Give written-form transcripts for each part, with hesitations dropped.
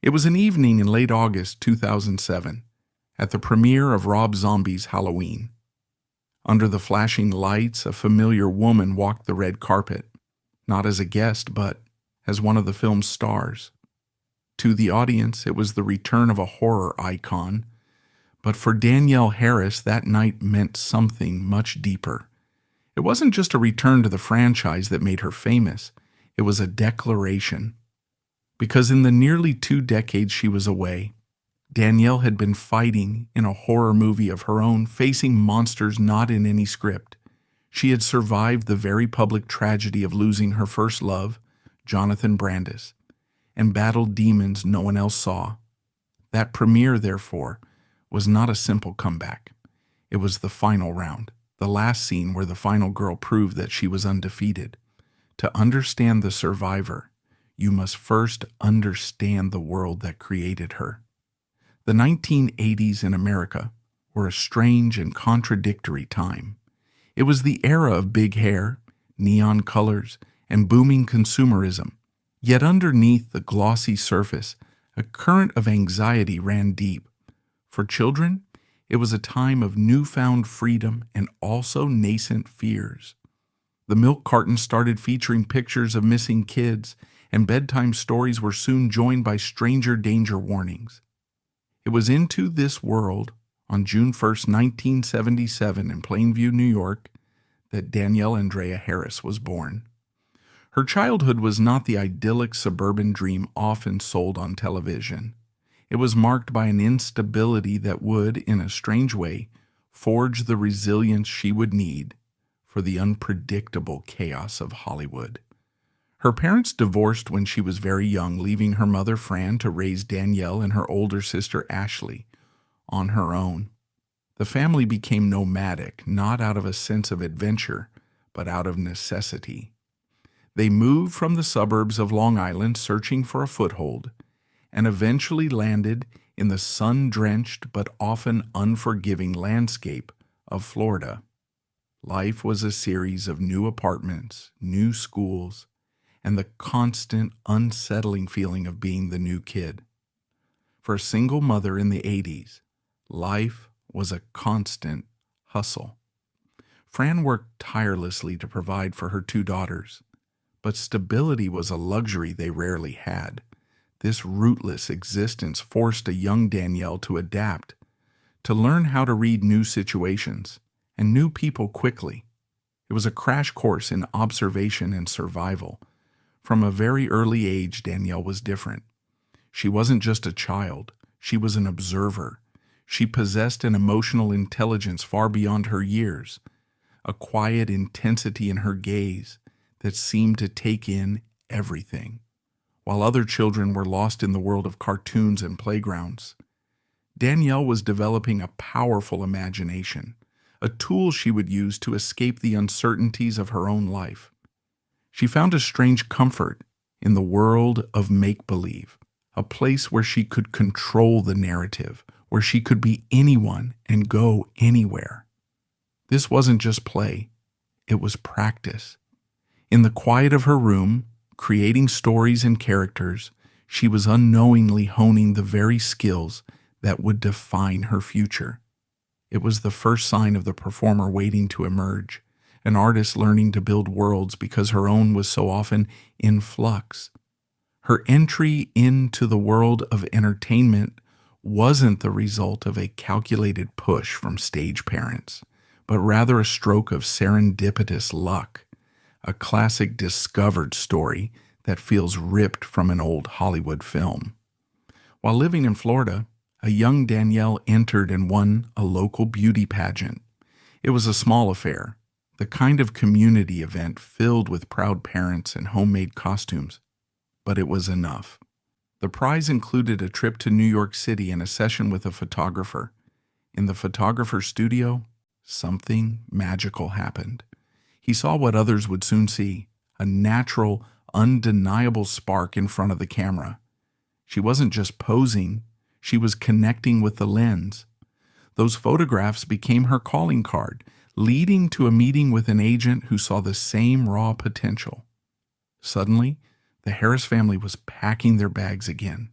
It was an evening in late August 2007, at the premiere of Rob Zombie's Halloween. Under the flashing lights, a familiar woman walked the red carpet, not as a guest, but as one of the film's stars. To the audience, it was the return of a horror icon, but for Danielle Harris, that night meant something much deeper. It wasn't just a return to the franchise that made her famous, it was a declaration. Because in the nearly 2 decades she was away, Danielle had been fighting in a horror movie of her own, facing monsters not in any script. She had survived the very public tragedy of losing her first love, Jonathan Brandis, and battled demons no one else saw. That premiere, therefore, was not a simple comeback. It was the final round, the last scene where the final girl proved that she was undefeated. To understand the survivor, you must first understand the world that created her. The 1980s in America were a strange and contradictory time. It was the era of big hair, neon colors, and booming consumerism. Yet underneath the glossy surface, a current of anxiety ran deep. For children, it was a time of newfound freedom and also nascent fears. The milk cartons started featuring pictures of missing kids, and bedtime stories were soon joined by stranger danger warnings. It was into this world, on June 1st, 1977, in Plainview, New York, that Danielle Andrea Harris was born. Her childhood was not the idyllic suburban dream often sold on television. It was marked by an instability that would, in a strange way, forge the resilience she would need for the unpredictable chaos of Hollywood. Her parents divorced when she was very young, leaving her mother Fran to raise Danielle and her older sister Ashley on her own. The family became nomadic, not out of a sense of adventure, but out of necessity. They moved from the suburbs of Long Island searching for a foothold, and eventually landed in the sun-drenched but often unforgiving landscape of Florida. Life was a series of new apartments, new schools, and the constant, unsettling feeling of being the new kid. For a single mother in the 80s, life was a constant hustle. Fran worked tirelessly to provide for her 2 daughters, but stability was a luxury they rarely had. This rootless existence forced a young Danielle to adapt, to learn how to read new situations and new people quickly. It was a crash course in observation and survival. From a very early age, Danielle was different. She wasn't just a child, she was an observer. She possessed an emotional intelligence far beyond her years, a quiet intensity in her gaze that seemed to take in everything. While other children were lost in the world of cartoons and playgrounds, Danielle was developing a powerful imagination, a tool she would use to escape the uncertainties of her own life. She found a strange comfort in the world of make-believe, a place where she could control the narrative, where she could be anyone and go anywhere. This wasn't just play, it was practice. In the quiet of her room, creating stories and characters, she was unknowingly honing the very skills that would define her future. It was the first sign of the performer waiting to emerge, an artist learning to build worlds because her own was so often in flux. Her entry into the world of entertainment wasn't the result of a calculated push from stage parents, but rather a stroke of serendipitous luck, a classic discovered story that feels ripped from an old Hollywood film. While living in Florida, a young Danielle entered and won a local beauty pageant. It was a small affair, the kind of community event filled with proud parents and homemade costumes, but it was enough. The prize included a trip to New York City and a session with a photographer. In the photographer's studio, something magical happened. He saw what others would soon see, a natural, undeniable spark in front of the camera. She wasn't just posing, she was connecting with the lens. Those photographs became her calling card, leading to a meeting with an agent who saw the same raw potential. Suddenly, the Harris family was packing their bags again.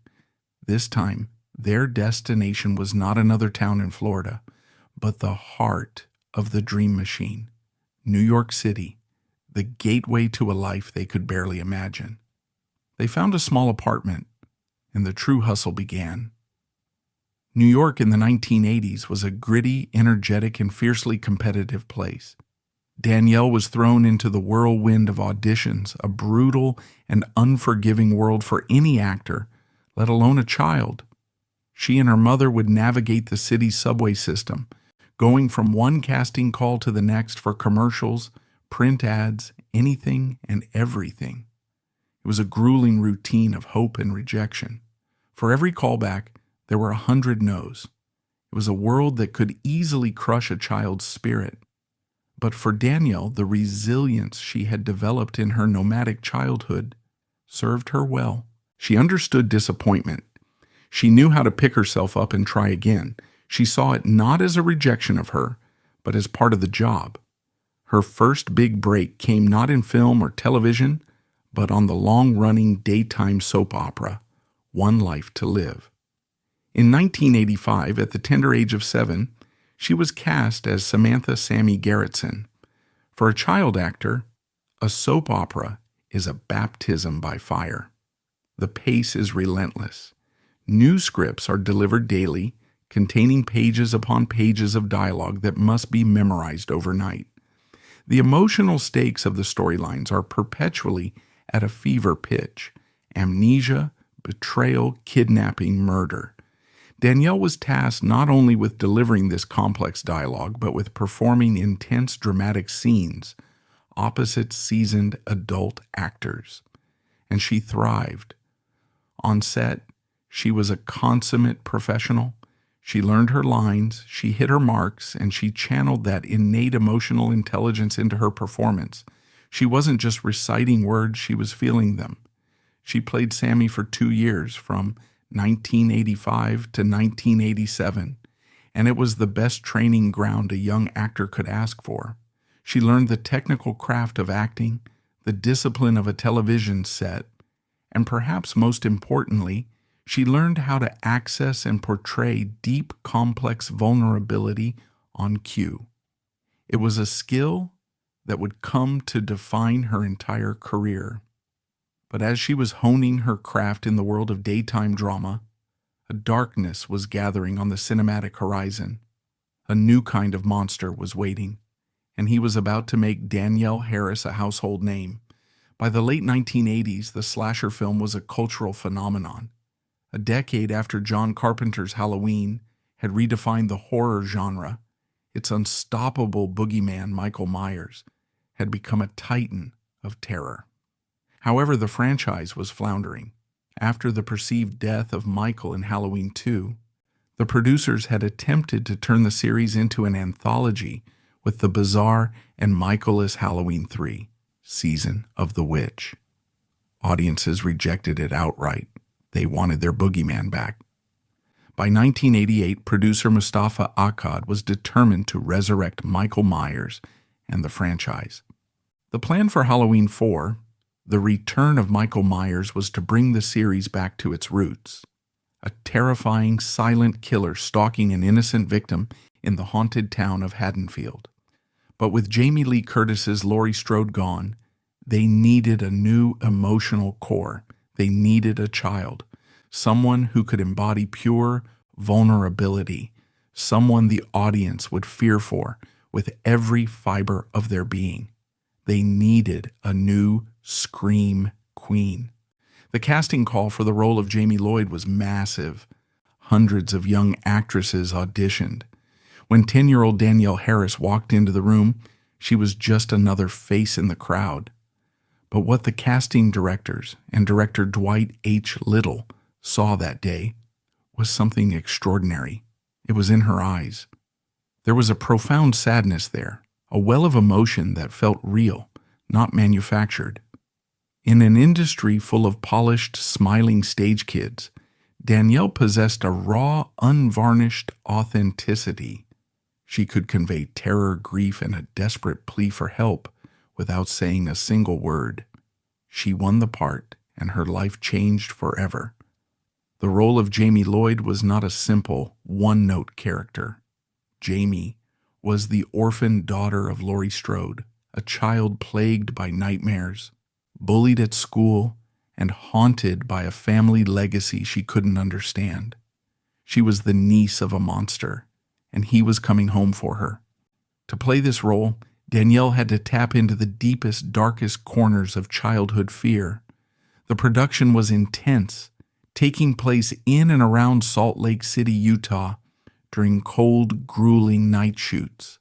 This time, their destination was not another town in Florida, but the heart of the dream machine, New York City, the gateway to a life they could barely imagine. They found a small apartment, and the true hustle began. New York in the 1980s was a gritty, energetic, and fiercely competitive place. Danielle was thrown into the whirlwind of auditions, a brutal and unforgiving world for any actor, let alone a child. She and her mother would navigate the city's subway system, going from one casting call to the next for commercials, print ads, anything and everything. It was a grueling routine of hope and rejection. For every callback, there were 100 no's. It was a world that could easily crush a child's spirit. But for Danielle, the resilience she had developed in her nomadic childhood served her well. She understood disappointment. She knew how to pick herself up and try again. She saw it not as a rejection of her, but as part of the job. Her first big break came not in film or television, but on the long-running daytime soap opera, One Life to Live. In 1985, at the tender age of 7, she was cast as Samantha Sammy Garretson. For a child actor, a soap opera is a baptism by fire. The pace is relentless. New scripts are delivered daily, containing pages upon pages of dialogue that must be memorized overnight. The emotional stakes of the storylines are perpetually at a fever pitch: amnesia, betrayal, kidnapping, murder. Danielle was tasked not only with delivering this complex dialogue, but with performing intense dramatic scenes opposite seasoned adult actors. And she thrived. On set, she was a consummate professional. She learned her lines, she hit her marks, and she channeled that innate emotional intelligence into her performance. She wasn't just reciting words, she was feeling them. She played Sammy for 2 years, from 1985 to 1987, and it was the best training ground a young actor could ask for. She learned the technical craft of acting, the discipline of a television set, and perhaps most importantly, she learned how to access and portray deep, complex vulnerability on cue. It was a skill that would come to define her entire career. But as she was honing her craft in the world of daytime drama, a darkness was gathering on the cinematic horizon. A new kind of monster was waiting, and he was about to make Danielle Harris a household name. By the late 1980s, the slasher film was a cultural phenomenon. A decade after John Carpenter's Halloween had redefined the horror genre, its unstoppable boogeyman, Michael Myers, had become a titan of terror. However, the franchise was floundering. After the perceived death of Michael in Halloween 2, the producers had attempted to turn the series into an anthology with the bizarre and Michael-less Halloween 3, Season of the Witch. Audiences rejected it outright. They wanted their boogeyman back. By 1988, producer Mustafa Akkad was determined to resurrect Michael Myers and the franchise. The plan for Halloween 4, The Return of Michael Myers, was to bring the series back to its roots. A terrifying, silent killer stalking an innocent victim in the haunted town of Haddonfield. But with Jamie Lee Curtis's Laurie Strode gone, they needed a new emotional core. They needed a child, someone who could embody pure vulnerability, someone the audience would fear for with every fiber of their being. They needed a new scream queen. The casting call for the role of Jamie Lloyd was massive. Hundreds of young actresses auditioned. When 10-year-old Danielle Harris walked into the room, she was just another face in the crowd. But what the casting directors and director Dwight H. Little saw that day was something extraordinary. It was in her eyes. There was a profound sadness there, a well of emotion that felt real, not manufactured. In an industry full of polished, smiling stage kids, Danielle possessed a raw, unvarnished authenticity. She could convey terror, grief, and a desperate plea for help without saying a single word. She won the part, and her life changed forever. The role of Jamie Lloyd was not a simple, one-note character. Jamie was the orphaned daughter of Laurie Strode, a child plagued by nightmares, bullied at school, and haunted by a family legacy she couldn't understand. She was the niece of a monster, and he was coming home for her. To play this role, Danielle had to tap into the deepest, darkest corners of childhood fear. The production was intense, taking place in and around Salt Lake City, Utah, during cold, grueling night shoots.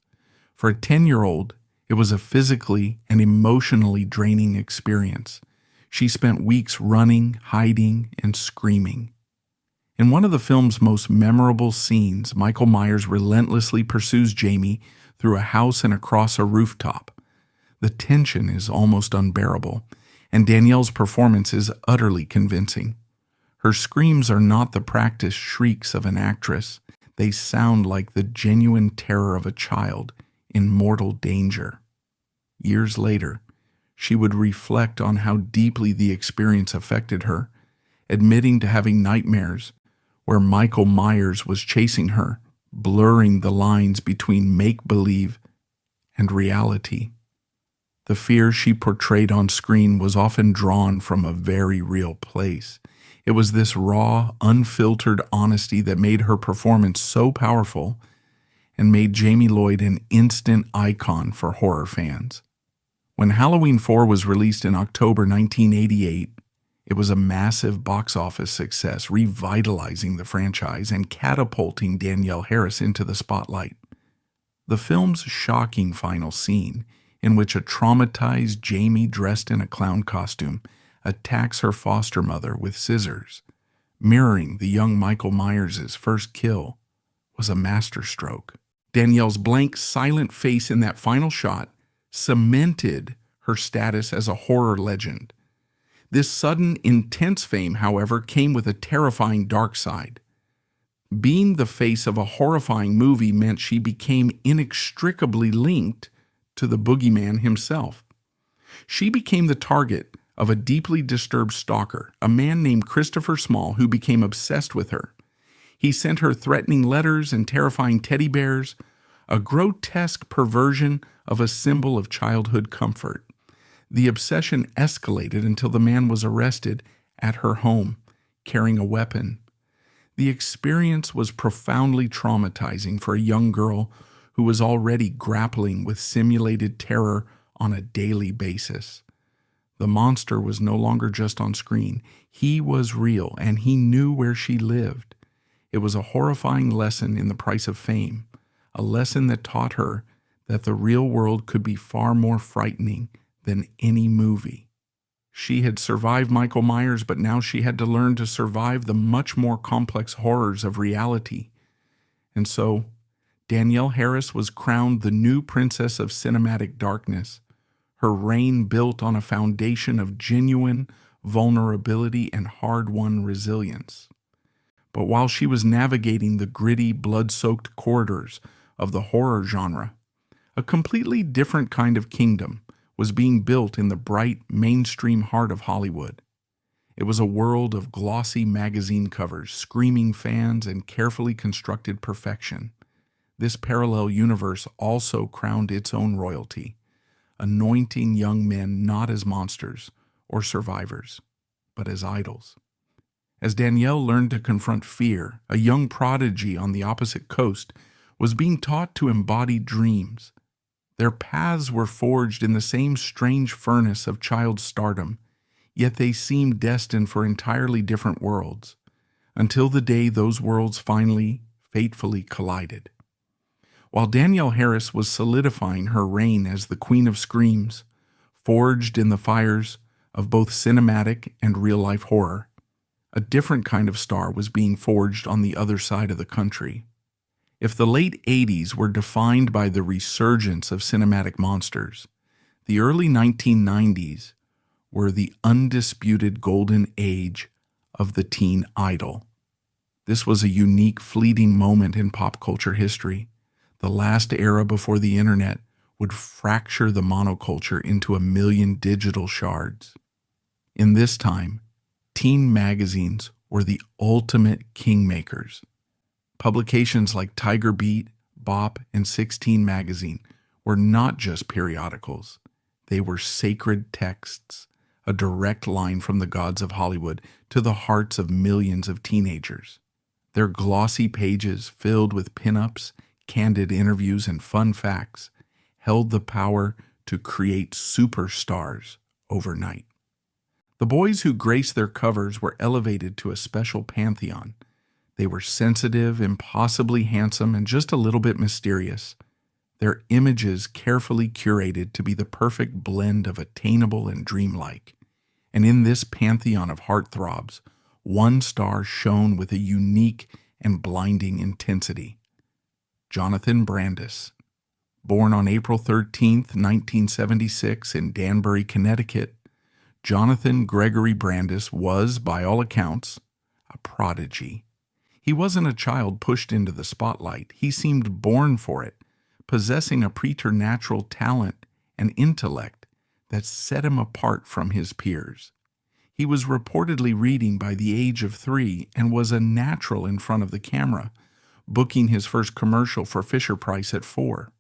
For a 10-year-old, it was a physically and emotionally draining experience. She spent weeks running, hiding, and screaming. In one of the film's most memorable scenes, Michael Myers relentlessly pursues Jamie through a house and across a rooftop. The tension is almost unbearable, and Danielle's performance is utterly convincing. Her screams are not the practiced shrieks of an actress. They sound like the genuine terror of a child in mortal danger. Years later, she would reflect on how deeply the experience affected her, admitting to having nightmares where Michael Myers was chasing her, blurring the lines between make-believe and reality. The fear she portrayed on screen was often drawn from a very real place. It was this raw, unfiltered honesty that made her performance so powerful and made Jamie Lloyd an instant icon for horror fans. When Halloween 4 was released in October 1988, it was a massive box office success, revitalizing the franchise and catapulting Danielle Harris into the spotlight. The film's shocking final scene, in which a traumatized Jamie dressed in a clown costume attacks her foster mother with scissors, mirroring the young Michael Myers' first kill, was a masterstroke. Danielle's blank, silent face in that final shot cemented her status as a horror legend. This sudden, intense fame, however, came with a terrifying dark side. Being the face of a horrifying movie meant she became inextricably linked to the boogeyman himself. She became the target of a deeply disturbed stalker, a man named Christopher Small, who became obsessed with her. He sent her threatening letters and terrifying teddy bears, a grotesque perversion of a symbol of childhood comfort. The obsession escalated until the man was arrested at her home, carrying a weapon. The experience was profoundly traumatizing for a young girl who was already grappling with simulated terror on a daily basis. The monster was no longer just on screen. He was real, and he knew where she lived. It was a horrifying lesson in the price of fame, a lesson that taught her that the real world could be far more frightening than any movie. She had survived Michael Myers, but now she had to learn to survive the much more complex horrors of reality. And so, Danielle Harris was crowned the new princess of cinematic darkness, her reign built on a foundation of genuine vulnerability and hard-won resilience. But while she was navigating the gritty, blood-soaked corridors of the horror genre, a completely different kind of kingdom was being built in the bright, mainstream heart of Hollywood. It was a world of glossy magazine covers, screaming fans, and carefully constructed perfection. This parallel universe also crowned its own royalty, anointing young men not as monsters or survivors, but as idols. As Danielle learned to confront fear, a young prodigy on the opposite coast was being taught to embody dreams. Their paths were forged in the same strange furnace of child stardom, yet they seemed destined for entirely different worlds, until the day those worlds finally, fatefully collided. While Danielle Harris was solidifying her reign as the Queen of Screams, forged in the fires of both cinematic and real-life horror, a different kind of star was being forged on the other side of the country. If the late 80s were defined by the resurgence of cinematic monsters, the early 1990s were the undisputed golden age of the teen idol. This was a unique, fleeting moment in pop culture history, the last era before the internet would fracture the monoculture into a million digital shards. In this time, teen magazines were the ultimate kingmakers. Publications like Tiger Beat, Bop, and 16 Magazine were not just periodicals. They were sacred texts, a direct line from the gods of Hollywood to the hearts of millions of teenagers. Their glossy pages, filled with pinups, candid interviews, and fun facts, held the power to create superstars overnight. The boys who graced their covers were elevated to a special pantheon. They were sensitive, impossibly handsome, and just a little bit mysterious. Their images carefully curated to be the perfect blend of attainable and dreamlike. And in this pantheon of heartthrobs, one star shone with a unique and blinding intensity. Jonathan Brandis. Born on April 13, 1976 in Danbury, Connecticut, Jonathan Gregory Brandis was, by all accounts, a prodigy. He wasn't a child pushed into the spotlight. He seemed born for it, possessing a preternatural talent and intellect that set him apart from his peers. He was reportedly reading by the age of 3 and was a natural in front of the camera, booking his first commercial for Fisher-Price at 4.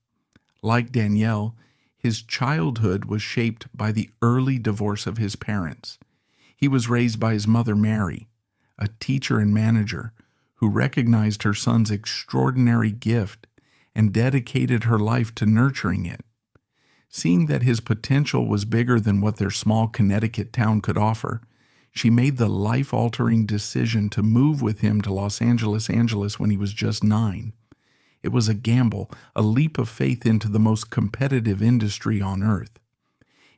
Like Danielle, his childhood was shaped by the early divorce of his parents. He was raised by his mother, Mary, a teacher and manager who recognized her son's extraordinary gift and dedicated her life to nurturing it. Seeing that his potential was bigger than what their small Connecticut town could offer, she made the life-altering decision to move with him to Los Angeles when he was just 9. It was a gamble, a leap of faith into the most competitive industry on earth.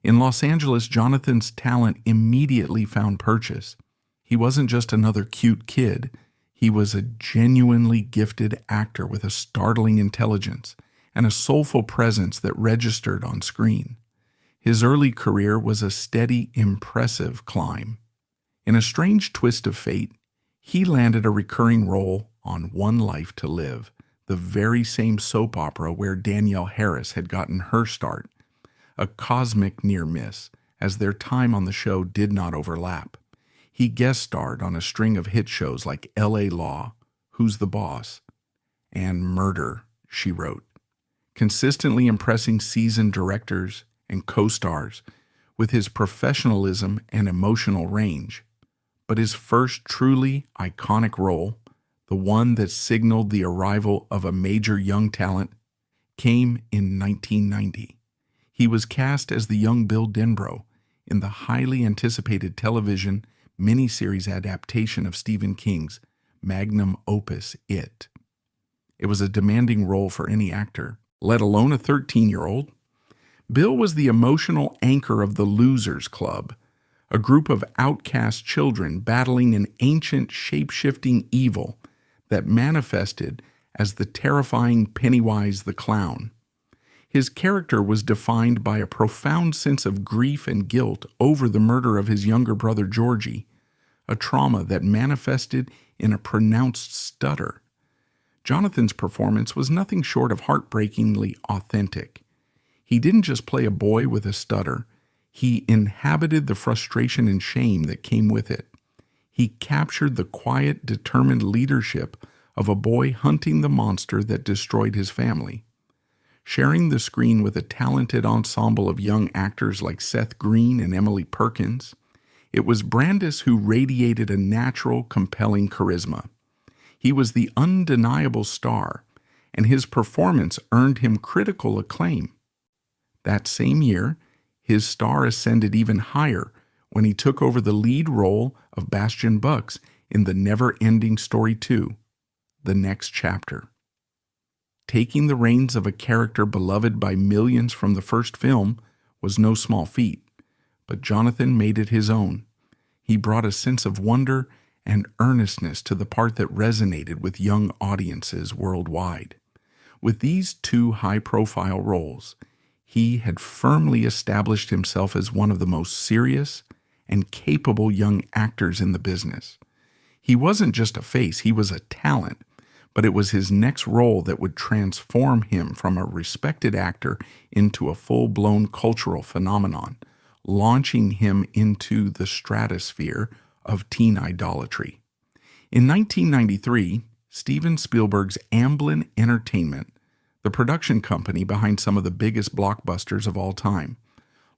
In Los Angeles, Jonathan's talent immediately found purchase. He wasn't just another cute kid. He was a genuinely gifted actor with a startling intelligence and a soulful presence that registered on screen. His early career was a steady, impressive climb. In a strange twist of fate, he landed a recurring role on One Life to Live, the very same soap opera where Danielle Harris had gotten her start, a cosmic near miss, as their time on the show did not overlap. He guest starred on a string of hit shows like L.A. Law, Who's the Boss, and Murder, She Wrote, consistently impressing seasoned directors and co-stars with his professionalism and emotional range. But his first truly iconic role, the one that signaled the arrival of a major young talent, came in 1990. He was cast as the young Bill Denbrough in the highly anticipated television miniseries adaptation of Stephen King's magnum opus, It. It was a demanding role for any actor, let alone a 13-year-old. Bill was the emotional anchor of the Losers Club, a group of outcast children battling an ancient shape-shifting evil that manifested as the terrifying Pennywise the Clown. His character was defined by a profound sense of grief and guilt over the murder of his younger brother Georgie, a trauma that manifested in a pronounced stutter. Jonathan's performance was nothing short of heartbreakingly authentic. He didn't just play a boy with a stutter, he inhabited the frustration and shame that came with it. He captured the quiet, determined leadership of a boy hunting the monster that destroyed his family. Sharing the screen with a talented ensemble of young actors like Seth Green and Emily Perkins, it was Brandis who radiated a natural, compelling charisma. He was the undeniable star, and his performance earned him critical acclaim. That same year, his star ascended even higher when he took over the lead role of Bastian Bucks in the never-ending story 2, The Next Chapter. Taking the reins of a character beloved by millions from the first film was no small feat, but Jonathan made it his own. He brought a sense of wonder and earnestness to the part that resonated with young audiences worldwide. With these 2 high-profile roles, he had firmly established himself as one of the most serious and capable young actors in the business. He wasn't just a face, he was a talent, but it was his next role that would transform him from a respected actor into a full-blown cultural phenomenon, launching him into the stratosphere of teen idolatry. In 1993, Steven Spielberg's Amblin Entertainment, the production company behind some of the biggest blockbusters of all time,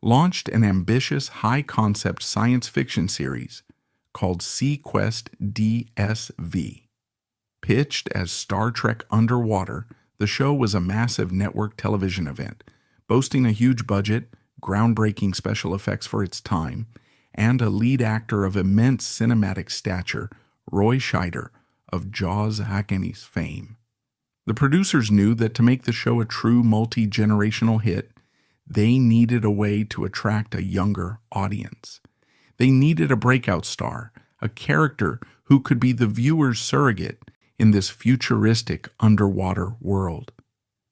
launched an ambitious high-concept science fiction series called Seaquest DSV. Pitched as Star Trek Underwater, the show was a massive network television event, boasting a huge budget, groundbreaking special effects for its time, and a lead actor of immense cinematic stature, Roy Scheider of Jaws Hackney's fame. The producers knew that to make the show a true multi-generational hit, they needed a way to attract a younger audience. They needed a breakout star, a character who could be the viewer's surrogate in this futuristic underwater world.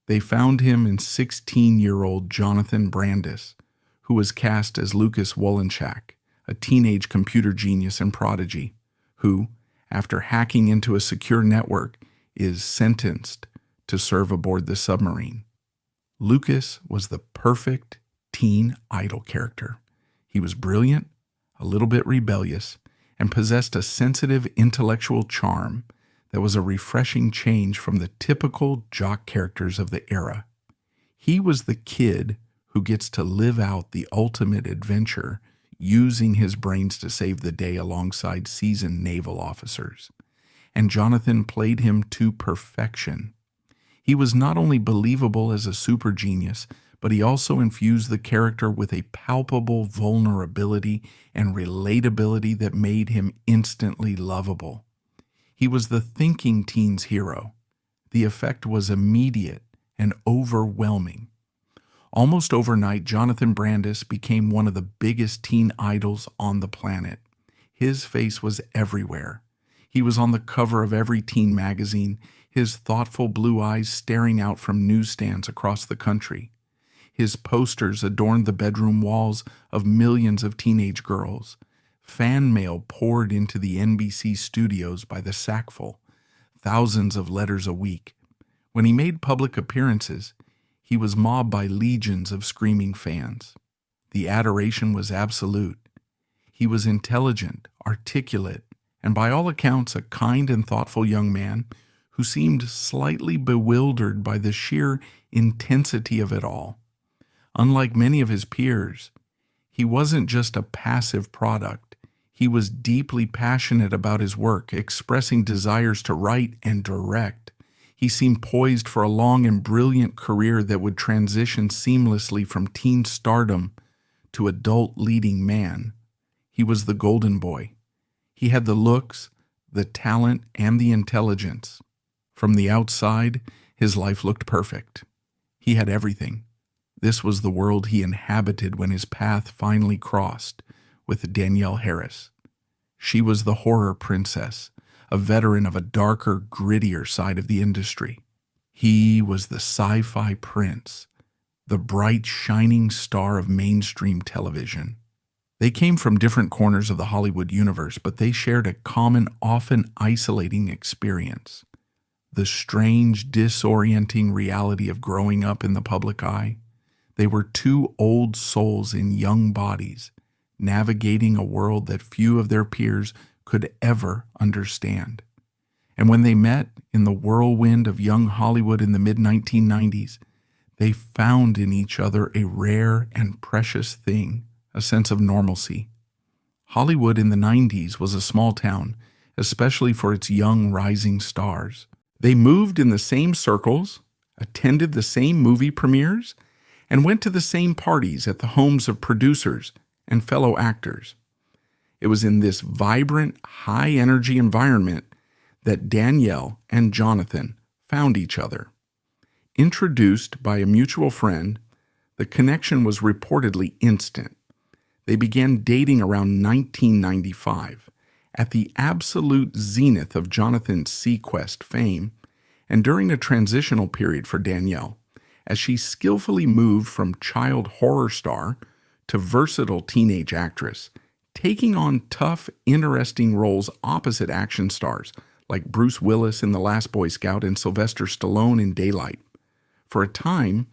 They found him in 16-year-old Jonathan Brandis, who was cast as Lucas Wollenschak, a teenage computer genius and prodigy, who, after hacking into a secure network, is sentenced to serve aboard the submarine. Lucas was the perfect teen idol character. He was brilliant, a little bit rebellious, and possessed a sensitive intellectual charm that was a refreshing change from the typical jock characters of the era. He was the kid who gets to live out the ultimate adventure using his brains to save the day alongside seasoned naval officers. And Jonathan played him to perfection. He was not only believable as a super genius, but he also infused the character with a palpable vulnerability and relatability that made him instantly lovable. He was the thinking teen's hero. The effect was immediate and overwhelming. Almost overnight, Jonathan Brandis became one of the biggest teen idols on the planet. His face was everywhere. He was on the cover of every teen magazine, his thoughtful blue eyes staring out from newsstands across the country. His posters adorned the bedroom walls of millions of teenage girls. Fan mail poured into the NBC studios by the sackful, thousands of letters a week. When he made public appearances, he was mobbed by legions of screaming fans. The adoration was absolute. He was intelligent, articulate, and by all accounts a kind and thoughtful young man who seemed slightly bewildered by the sheer intensity of it all. Unlike many of his peers, he wasn't just a passive product. He was deeply passionate about his work, expressing desires to write and direct. He seemed poised for a long and brilliant career that would transition seamlessly from teen stardom to adult leading man. He was the golden boy. He had the looks, the talent, and the intelligence. From the outside, his life looked perfect. He had everything. This was the world he inhabited when his path finally crossed with Danielle Harris. She was the horror princess, a veteran of a darker, grittier side of the industry. He was the sci-fi prince, the bright, shining star of mainstream television. They came from different corners of the Hollywood universe, but they shared a common, often isolating experience. The strange, disorienting reality of growing up in the public eye. They were two old souls in young bodies, navigating a world that few of their peers could ever understand. And when they met in the whirlwind of young Hollywood in the mid-1990s, they found in each other a rare and precious thing, a sense of normalcy. Hollywood in the 90s was a small town, especially for its young rising stars. They moved in the same circles, attended the same movie premieres, and went to the same parties at the homes of producers and fellow actors. It was in this vibrant, high-energy environment that Danielle and Jonathan found each other. Introduced by a mutual friend, the connection was reportedly instant. They began dating around 1995, at the absolute zenith of Jonathan's Seaquest fame, and during a transitional period for Danielle, as she skillfully moved from child horror star to versatile teenage actress, taking on tough, interesting roles opposite action stars like Bruce Willis in The Last Boy Scout and Sylvester Stallone in Daylight. For a time,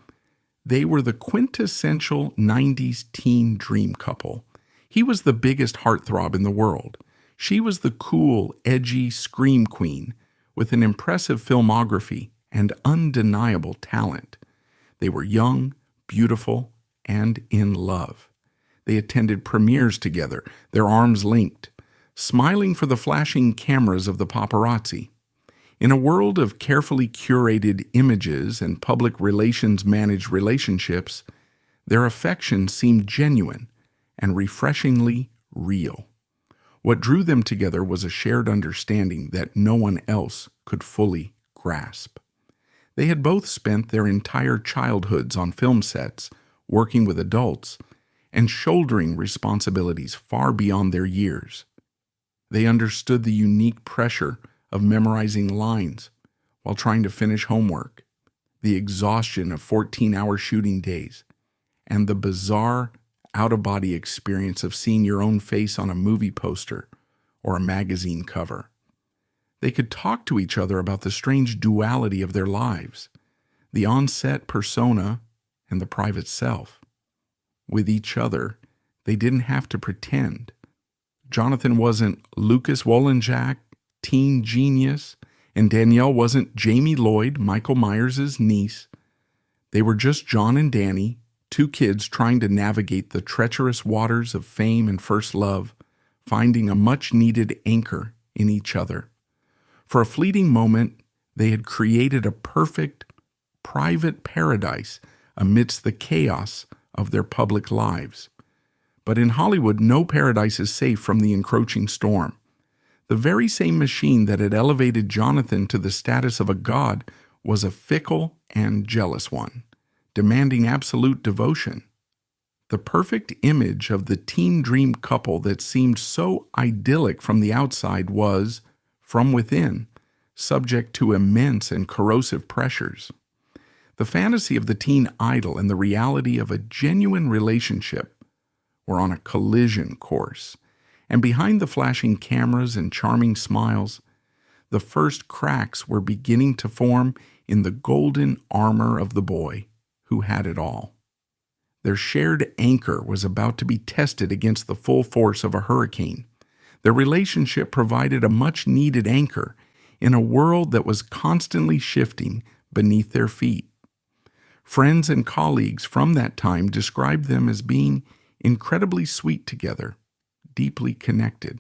they were the quintessential 90s teen dream couple. He was the biggest heartthrob in the world. She was the cool, edgy scream queen with an impressive filmography and undeniable talent. They were young, beautiful, and in love. They attended premieres together, their arms linked, smiling for the flashing cameras of the paparazzi. In a world of carefully curated images and public relations managed relationships, their affection seemed genuine and refreshingly real. What drew them together was a shared understanding that no one else could fully grasp. They had both spent their entire childhoods on film sets, working with adults, and shouldering responsibilities far beyond their years. They understood the unique pressure of memorizing lines while trying to finish homework, the exhaustion of 14-hour shooting days, and the bizarre, out-of-body experience of seeing your own face on a movie poster or a magazine cover. They could talk to each other about the strange duality of their lives, the on-set persona and the private self. With each other, they didn't have to pretend. Jonathan wasn't Lucas Wollenjack, teen genius, and Danielle wasn't Jamie Lloyd, Michael Myers' niece. They were just John and Danny, two kids trying to navigate the treacherous waters of fame and first love, finding a much-needed anchor in each other. For a fleeting moment, they had created a perfect, private paradise amidst the chaos of their public lives. But in Hollywood, no paradise is safe from the encroaching storm. The very same machine that had elevated Jonathan to the status of a god was a fickle and jealous one, demanding absolute devotion. The perfect image of the teen dream couple that seemed so idyllic from the outside was, from within, subject to immense and corrosive pressures. The fantasy of the teen idol and the reality of a genuine relationship were on a collision course, and behind the flashing cameras and charming smiles, the first cracks were beginning to form in the golden armor of the boy who had it all. Their shared anchor was about to be tested against the full force of a hurricane. Their relationship provided a much-needed anchor in a world that was constantly shifting beneath their feet. Friends and colleagues from that time described them as being incredibly sweet together, deeply connected.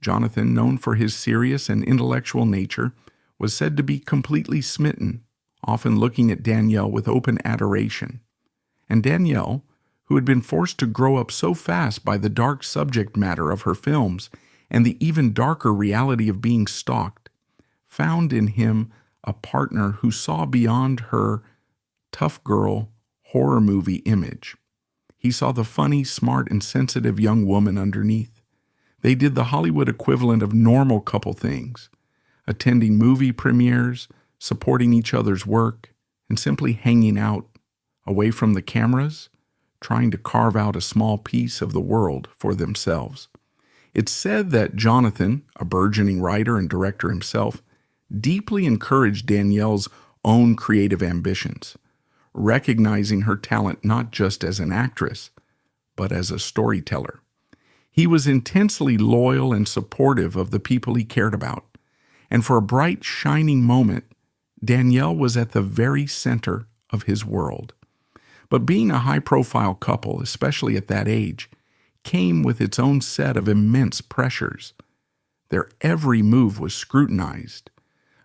Jonathan, known for his serious and intellectual nature, was said to be completely smitten, often looking at Danielle with open adoration. And Danielle, who had been forced to grow up so fast by the dark subject matter of her films and the even darker reality of being stalked, found in him a partner who saw beyond her tough girl horror movie image. He saw the funny, smart, and sensitive young woman underneath. They did the Hollywood equivalent of normal couple things, attending movie premieres, supporting each other's work, and simply hanging out, away from the cameras, trying to carve out a small piece of the world for themselves. It's said that Jonathan, a burgeoning writer and director himself, deeply encouraged Danielle's own creative ambitions, recognizing her talent not just as an actress, but as a storyteller. He was intensely loyal and supportive of the people he cared about, and for a bright, shining moment, Danielle was at the very center of his world. But being a high-profile couple, especially at that age, came with its own set of immense pressures. Their every move was scrutinized.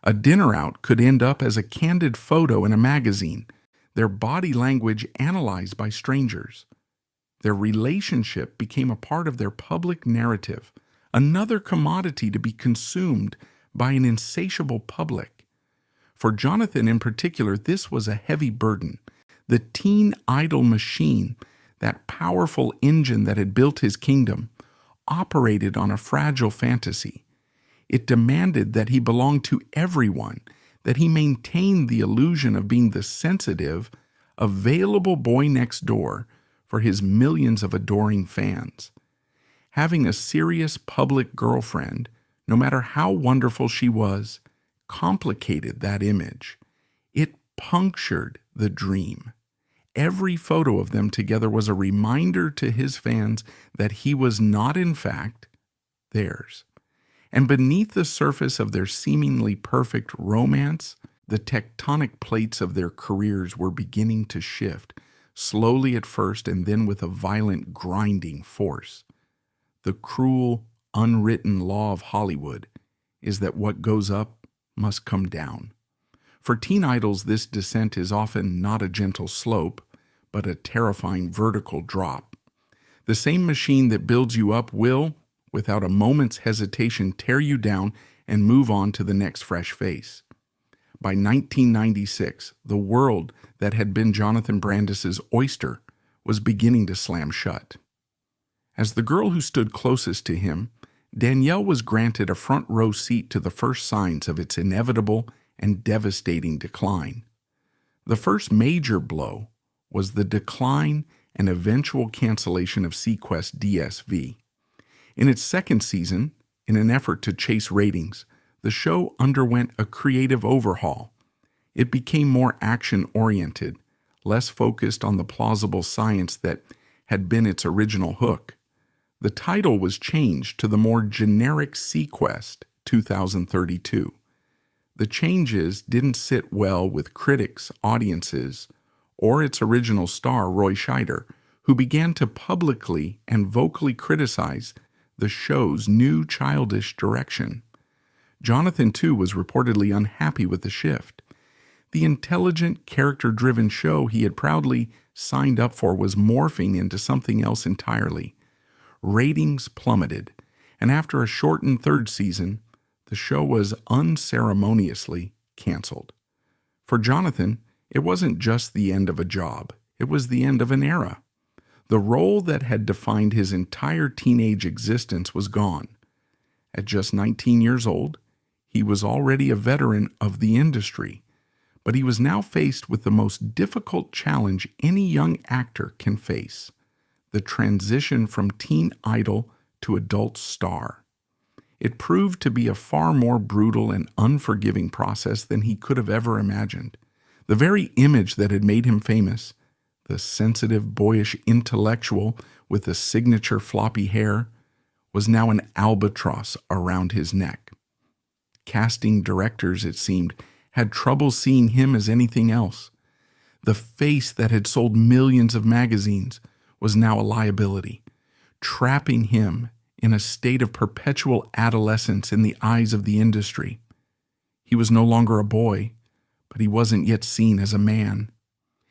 A dinner out could end up as a candid photo in a magazine, their body language analyzed by strangers. Their relationship became a part of their public narrative, another commodity to be consumed by an insatiable public. For Jonathan in particular, this was a heavy burden. The teen idol machine, that powerful engine that had built his kingdom, operated on a fragile fantasy. It demanded that he belonged to everyone, that he maintained the illusion of being the sensitive, available boy next door for his millions of adoring fans. Having a serious public girlfriend, no matter how wonderful she was, complicated that image. It punctured the dream. Every photo of them together was a reminder to his fans that he was not, in fact, theirs. And beneath the surface of their seemingly perfect romance, the tectonic plates of their careers were beginning to shift, slowly at first and then with a violent grinding force. The cruel, unwritten law of Hollywood is that what goes up must come down. For teen idols, this descent is often not a gentle slope, but a terrifying vertical drop. The same machine that builds you up will, without a moment's hesitation, tear you down and move on to the next fresh face. By 1996, the world that had been Jonathan Brandis's oyster was beginning to slam shut. As the girl who stood closest to him, Danielle was granted a front row seat to the first signs of its inevitable and devastating decline. The first major blow was the decline and eventual cancellation of Seaquest DSV. In its second season, in an effort to chase ratings, the show underwent a creative overhaul. It became more action-oriented, less focused on the plausible science that had been its original hook. The title was changed to the more generic Seaquest 2032. The changes didn't sit well with critics, audiences, or its original star, Roy Scheider, who began to publicly and vocally criticize the show's new childish direction. Jonathan, too, was reportedly unhappy with the shift. The intelligent, character-driven show he had proudly signed up for was morphing into something else entirely. Ratings plummeted, and after a shortened third season, the show was unceremoniously canceled. For Jonathan, it wasn't just the end of a job, it was the end of an era. The role that had defined his entire teenage existence was gone. At just 19 years old, he was already a veteran of the industry, but he was now faced with the most difficult challenge any young actor can face: the transition from teen idol to adult star. It proved to be a far more brutal and unforgiving process than he could have ever imagined. The very image that had made him famous, the sensitive, boyish intellectual with the signature floppy hair, was now an albatross around his neck. Casting directors, it seemed, had trouble seeing him as anything else. The face that had sold millions of magazines was now a liability, trapping him in a state of perpetual adolescence in the eyes of the industry. He was no longer a boy, but he wasn't yet seen as a man.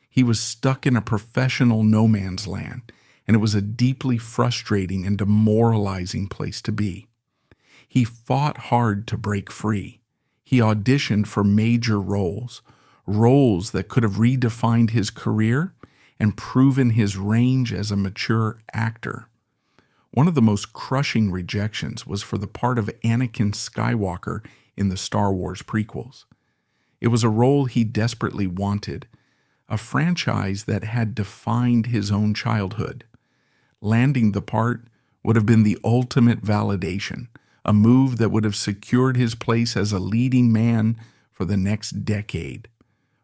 He was stuck in a professional no man's land, and it was a deeply frustrating and demoralizing place to be. He fought hard to break free. He auditioned for major roles that could have redefined his career and proven his range as a mature actor. One of the most crushing rejections was for the part of Anakin Skywalker in the Star Wars prequels. It was a role he desperately wanted, a franchise that had defined his own childhood. Landing the part would have been the ultimate validation, a move that would have secured his place as a leading man for the next decade.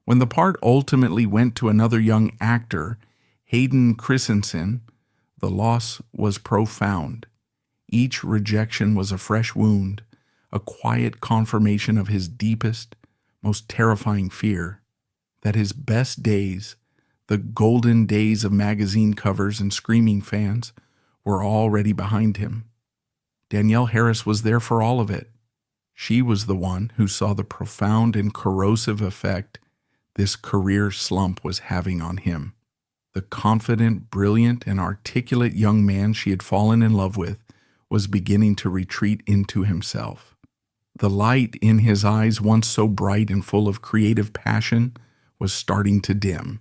When the part ultimately went to another young actor, Hayden Christensen, the loss was profound. Each rejection was a fresh wound, a quiet confirmation of his deepest, most terrifying fear, that his best days, the golden days of magazine covers and screaming fans, were already behind him. Danielle Harris was there for all of it. She was the one who saw the profound and corrosive effect this career slump was having on him. The confident, brilliant, and articulate young man she had fallen in love with was beginning to retreat into himself. The light in his eyes, once so bright and full of creative passion, was starting to dim.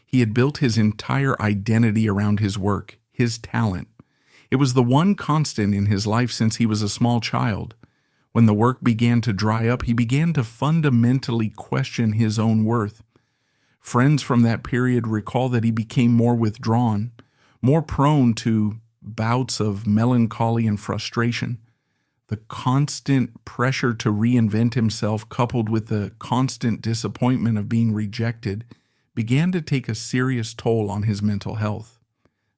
He had built his entire identity around his work, his talent. It was the one constant in his life since he was a small child. When the work began to dry up, he began to fundamentally question his own worth. Friends from that period recall that he became more withdrawn, more prone to bouts of melancholy and frustration. The constant pressure to reinvent himself, coupled with the constant disappointment of being rejected, began to take a serious toll on his mental health.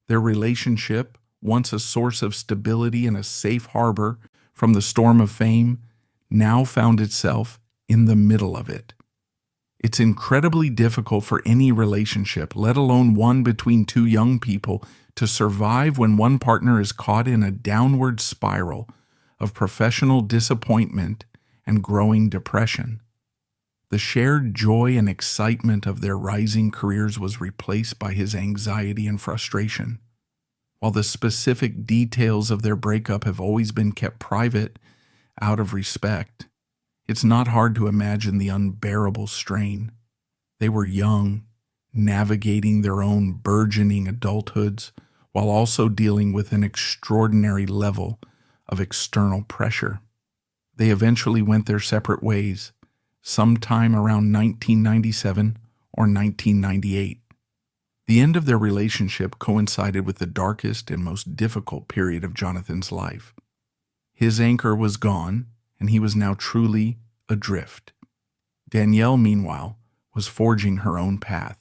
Their relationship, once a source of stability and a safe harbor from the storm of fame, now found itself in the middle of it. It's incredibly difficult for any relationship, let alone one between two young people, to survive when one partner is caught in a downward spiral of professional disappointment and growing depression. The shared joy and excitement of their rising careers was replaced by his anxiety and frustration. While the specific details of their breakup have always been kept private out of respect, it's not hard to imagine the unbearable strain. They were young, navigating their own burgeoning adulthoods, while also dealing with an extraordinary level of external pressure. They eventually went their separate ways, sometime around 1997 or 1998. The end of their relationship coincided with the darkest and most difficult period of Jonathan's life. His anchor was gone, and he was now truly adrift. Danielle, meanwhile, was forging her own path,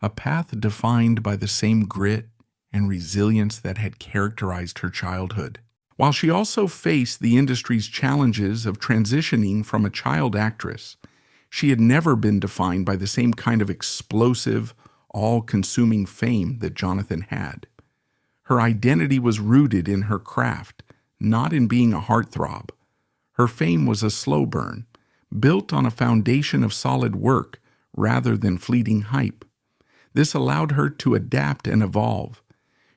a path defined by the same grit and resilience that had characterized her childhood. While she also faced the industry's challenges of transitioning from a child actress, she had never been defined by the same kind of explosive, all-consuming fame that Jonathan had. Her identity was rooted in her craft, not in being a heartthrob. Her fame was a slow burn, built on a foundation of solid work rather than fleeting hype. This allowed her to adapt and evolve.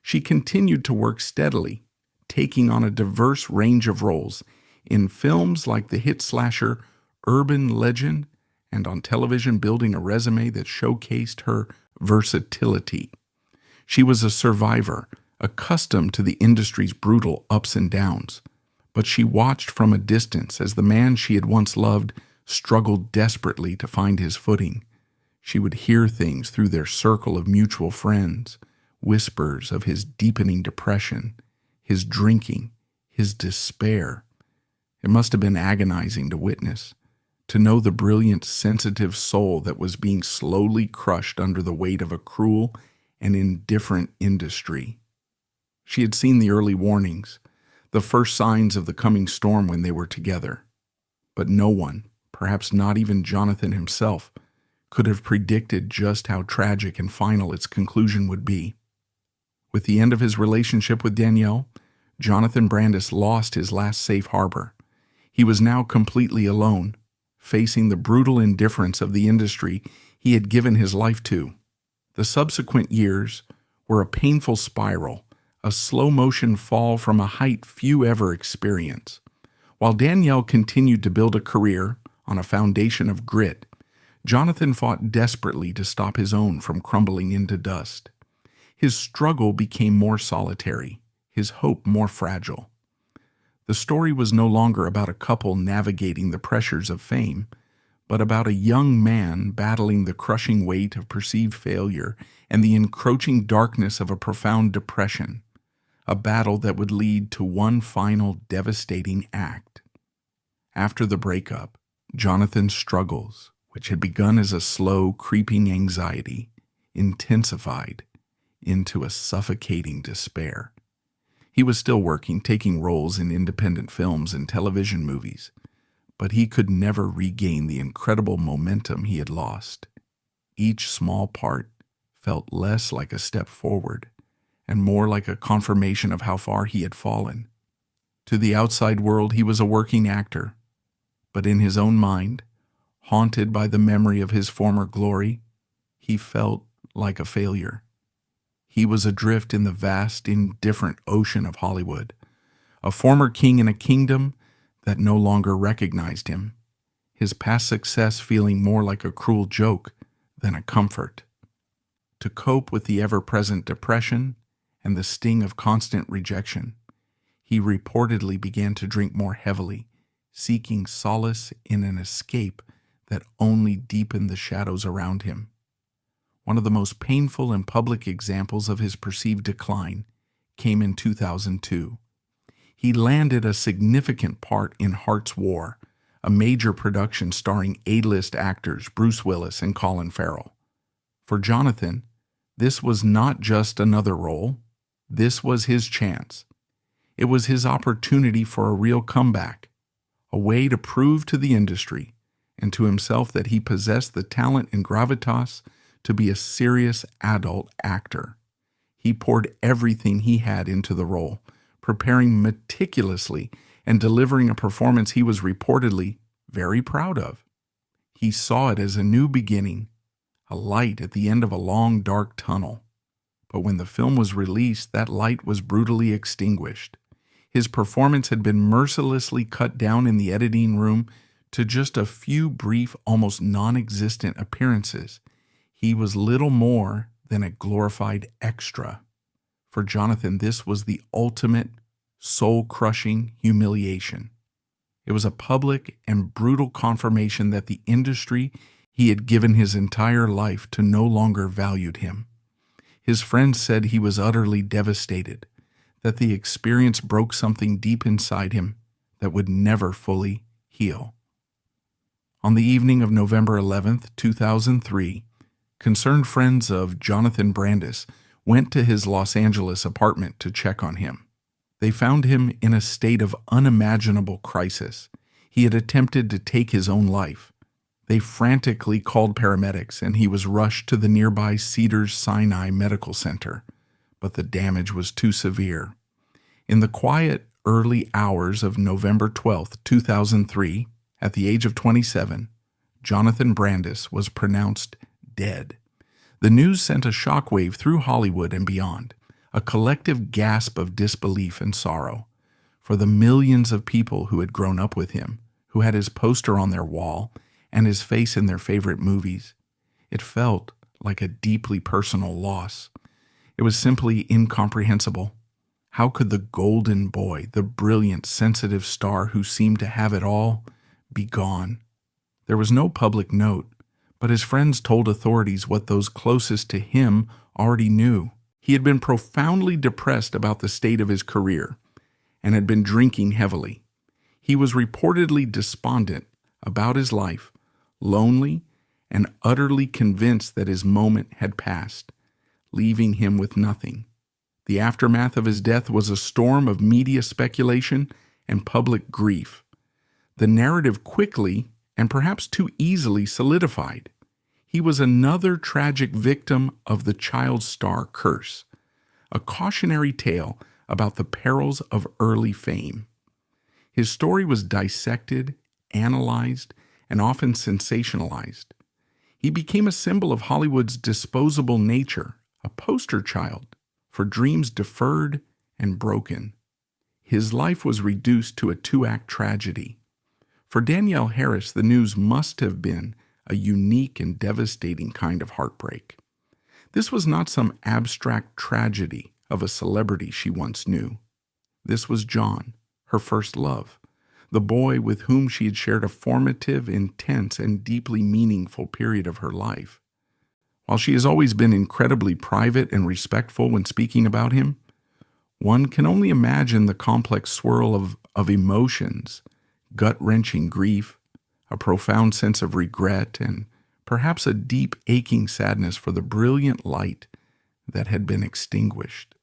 She continued to work steadily, taking on a diverse range of roles in films like the hit slasher Urban Legend, and on television, building a resume that showcased her versatility. She was a survivor, accustomed to the industry's brutal ups and downs, but she watched from a distance as the man she had once loved struggled desperately to find his footing. She would hear things through their circle of mutual friends, whispers of his deepening depression, his drinking, his despair. It must have been agonizing to witness, to know the brilliant, sensitive soul that was being slowly crushed under the weight of a cruel and indifferent industry. She had seen the early warnings, the first signs of the coming storm when they were together. But no one, perhaps not even Jonathan himself, could have predicted just how tragic and final its conclusion would be. With the end of his relationship with Danielle, Jonathan Brandis lost his last safe harbor. He was now completely alone, facing the brutal indifference of the industry he had given his life to. The subsequent years were a painful spiral, a slow-motion fall from a height few ever experience. While Danielle continued to build a career on a foundation of grit, Jonathan fought desperately to stop his own from crumbling into dust. His struggle became more solitary, his hope more fragile. The story was no longer about a couple navigating the pressures of fame, but about a young man battling the crushing weight of perceived failure and the encroaching darkness of a profound depression, a battle that would lead to one final devastating act. After the breakup, Jonathan's struggles, which had begun as a slow, creeping anxiety, intensified into a suffocating despair. He was still working, taking roles in independent films and television movies, but he could never regain the incredible momentum he had lost. Each small part felt less like a step forward and more like a confirmation of how far he had fallen. To the outside world, he was a working actor, but in his own mind, haunted by the memory of his former glory, he felt like a failure. He was adrift in the vast, indifferent ocean of Hollywood, a former king in a kingdom that no longer recognized him, his past success feeling more like a cruel joke than a comfort. To cope with the ever-present depression and the sting of constant rejection, he reportedly began to drink more heavily, seeking solace in an escape that only deepened the shadows around him. One of the most painful and public examples of his perceived decline came in 2002. He landed a significant part in Heart's War, a major production starring A-list actors Bruce Willis and Colin Farrell. For Jonathan, this was not just another role. This was his chance. It was his opportunity for a real comeback, a way to prove to the industry and to himself that he possessed the talent and gravitas to be a serious adult actor. He poured everything he had into the role, preparing meticulously and delivering a performance he was reportedly very proud of. He saw it as a new beginning, a light at the end of a long, dark tunnel. But when the film was released, that light was brutally extinguished. His performance had been mercilessly cut down in the editing room to just a few brief, almost non-existent appearances. He was little more than a glorified extra. For Jonathan, this was the ultimate, soul-crushing humiliation. It was a public and brutal confirmation that the industry he had given his entire life to no longer valued him. His friends said he was utterly devastated, that the experience broke something deep inside him that would never fully heal. On the evening of November 11th, 2003, concerned friends of Jonathan Brandis went to his Los Angeles apartment to check on him. They found him in a state of unimaginable crisis. He had attempted to take his own life. They frantically called paramedics, and he was rushed to the nearby Cedars-Sinai Medical Center, but the damage was too severe. In the quiet, early hours of November 12, 2003, at the age of 27, Jonathan Brandis was pronounced dead. The news sent a shockwave through Hollywood and beyond, a collective gasp of disbelief and sorrow. For the millions of people who had grown up with him, who had his poster on their wall and his face in their favorite movies, it felt like a deeply personal loss. It was simply incomprehensible. How could the golden boy, the brilliant, sensitive star who seemed to have it all, be gone? There was no public note, but his friends told authorities what those closest to him already knew. He had been profoundly depressed about the state of his career and had been drinking heavily. He was reportedly despondent about his life, lonely, and utterly convinced that his moment had passed, leaving him with nothing. The aftermath of his death was a storm of media speculation and public grief. The narrative quickly and perhaps too easily solidified. He was another tragic victim of the child star curse, a cautionary tale about the perils of early fame. His story was dissected, analyzed, and often sensationalized. He became a symbol of Hollywood's disposable nature, a poster child for dreams deferred and broken. His life was reduced to a two-act tragedy. For Danielle Harris, the news must have been a unique and devastating kind of heartbreak. This was not some abstract tragedy of a celebrity she once knew. This was John, her first love, the boy with whom she had shared a formative, intense, and deeply meaningful period of her life. While she has always been incredibly private and respectful when speaking about him, one can only imagine the complex swirl of emotions, gut-wrenching grief, a profound sense of regret, and perhaps a deep aching sadness for the brilliant light that had been extinguished.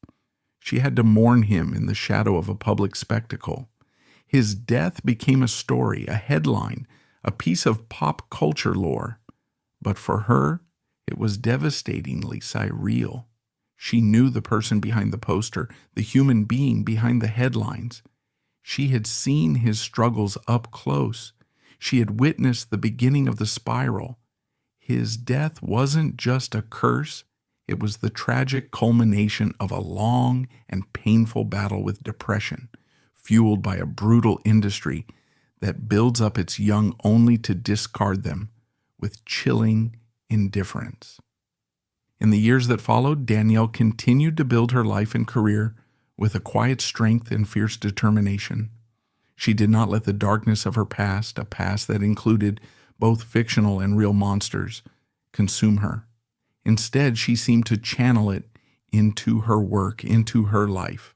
She had to mourn him in the shadow of a public spectacle. His death became a story, a headline, a piece of pop culture lore. But for her, it was devastatingly surreal. She knew the person behind the poster, the human being behind the headlines. She had seen his struggles up close. She had witnessed the beginning of the spiral. His death wasn't just a curse, it was the tragic culmination of a long and painful battle with depression, fueled by a brutal industry that builds up its young only to discard them with chilling indifference. In the years that followed, Danielle continued to build her life and career with a quiet strength and fierce determination. She did not let the darkness of her past, a past that included both fictional and real monsters, consume her. Instead, she seemed to channel it into her work, into her life.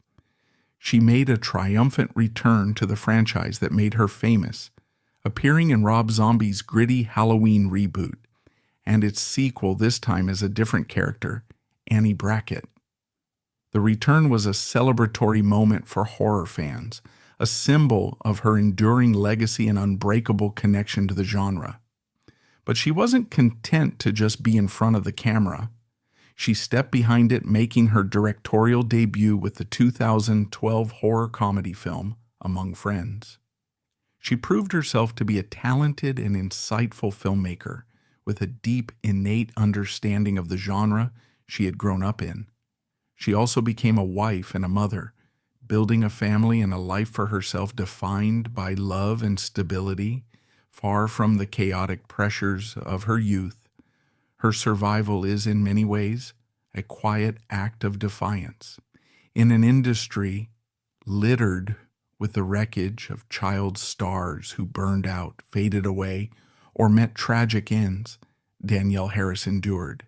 She made a triumphant return to the franchise that made her famous, appearing in Rob Zombie's gritty Halloween reboot, and its sequel this time as a different character, Annie Brackett. The return was a celebratory moment for horror fans, a symbol of her enduring legacy and unbreakable connection to the genre. But she wasn't content to just be in front of the camera. She stepped behind it, making her directorial debut with the 2012 horror comedy film, Among Friends. She proved herself to be a talented and insightful filmmaker with a deep, innate understanding of the genre she had grown up in. She also became a wife and a mother, building a family and a life for herself defined by love and stability, far from the chaotic pressures of her youth. Her survival is, in many ways, a quiet act of defiance. In an industry littered with the wreckage of child stars who burned out, faded away, or met tragic ends, Danielle Harris endured.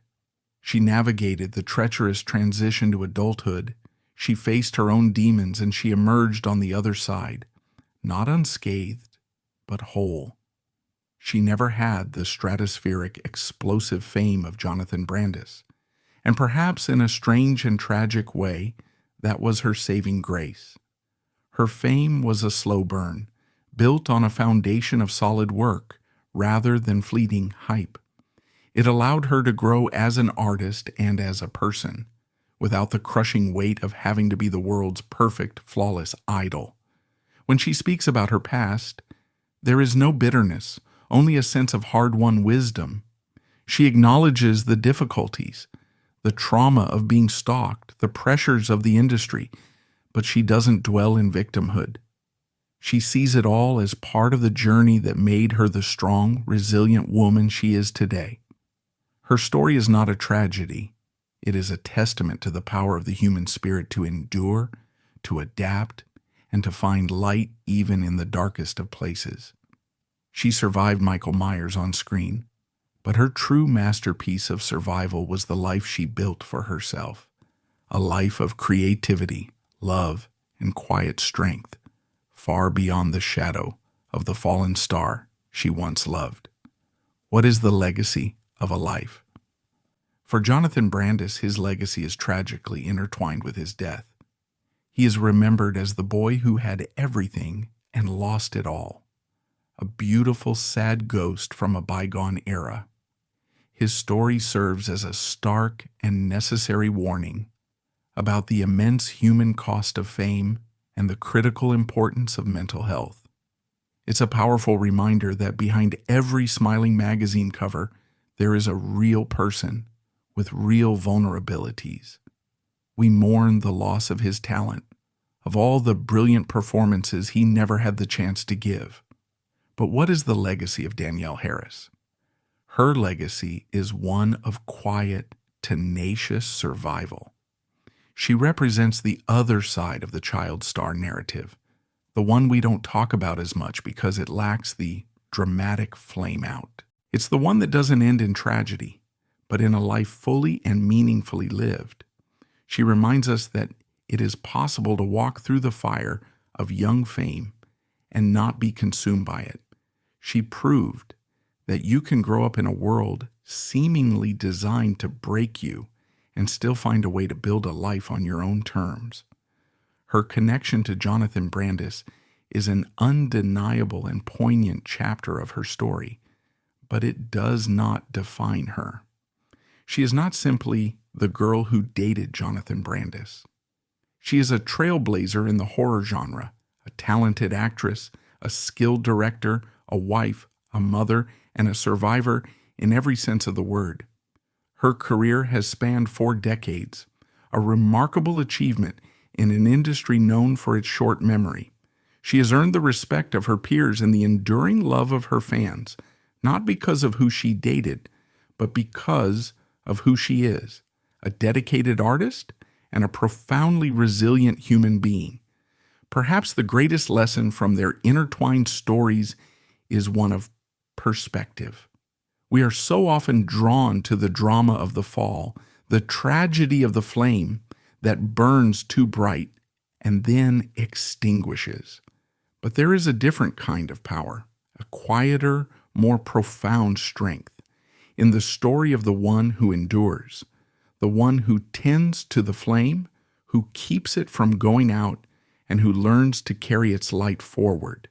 She navigated the treacherous transition to adulthood. She faced her own demons, and she emerged on the other side, not unscathed, but whole. She never had the stratospheric, explosive fame of Jonathan Brandis, and perhaps in a strange and tragic way, that was her saving grace. Her fame was a slow burn, built on a foundation of solid work rather than fleeting hype. It allowed her to grow as an artist and as a person, without the crushing weight of having to be the world's perfect, flawless idol. When she speaks about her past, there is no bitterness, only a sense of hard-won wisdom. She acknowledges the difficulties, the trauma of being stalked, the pressures of the industry, but she doesn't dwell in victimhood. She sees it all as part of the journey that made her the strong, resilient woman she is today. Her story is not a tragedy. It is a testament to the power of the human spirit to endure, to adapt, and to find light even in the darkest of places. She survived Michael Myers on screen, but her true masterpiece of survival was the life she built for herself, a life of creativity, love, and quiet strength, far beyond the shadow of the fallen star she once loved. What is the legacy of a life? For Jonathan Brandis, his legacy is tragically intertwined with his death. He is remembered as the boy who had everything and lost it all, a beautiful, sad ghost from a bygone era. His story serves as a stark and necessary warning about the immense human cost of fame and the critical importance of mental health. It's a powerful reminder that behind every smiling magazine cover, there is a real person with real vulnerabilities. We mourn the loss of his talent, of all the brilliant performances he never had the chance to give. But what is the legacy of Danielle Harris? Her legacy is one of quiet, tenacious survival. She represents the other side of the child star narrative, the one we don't talk about as much because it lacks the dramatic flame out. It's the one that doesn't end in tragedy, but in a life fully and meaningfully lived. She reminds us that it is possible to walk through the fire of young fame and not be consumed by it. She proved that you can grow up in a world seemingly designed to break you and still find a way to build a life on your own terms. Her connection to Jonathan Brandis is an undeniable and poignant chapter of her story, but it does not define her. She is not simply the girl who dated Jonathan Brandis. She is a trailblazer in the horror genre, a talented actress, a skilled director, a wife, a mother, and a survivor in every sense of the word. Her career has spanned 4 decades, a remarkable achievement in an industry known for its short memory. She has earned the respect of her peers and the enduring love of her fans, not because of who she dated, but because of who she is, a dedicated artist and a profoundly resilient human being. Perhaps the greatest lesson from their intertwined stories is one of perspective. We are so often drawn to the drama of the fall, the tragedy of the flame that burns too bright and then extinguishes. But there is a different kind of power, a quieter, more profound strength, in the story of the one who endures, the one who tends to the flame, who keeps it from going out and who learns to carry its light forward.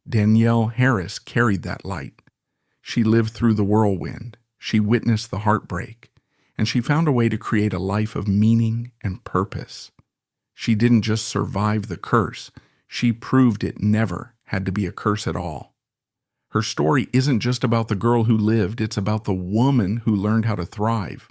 Danielle Harris carried that light. She lived through the whirlwind, she witnessed the heartbreak, and she found a way to create a life of meaning and purpose. She didn't just survive the curse, she proved it never had to be a curse at all. Her story isn't just about the girl who lived, it's about the woman who learned how to thrive.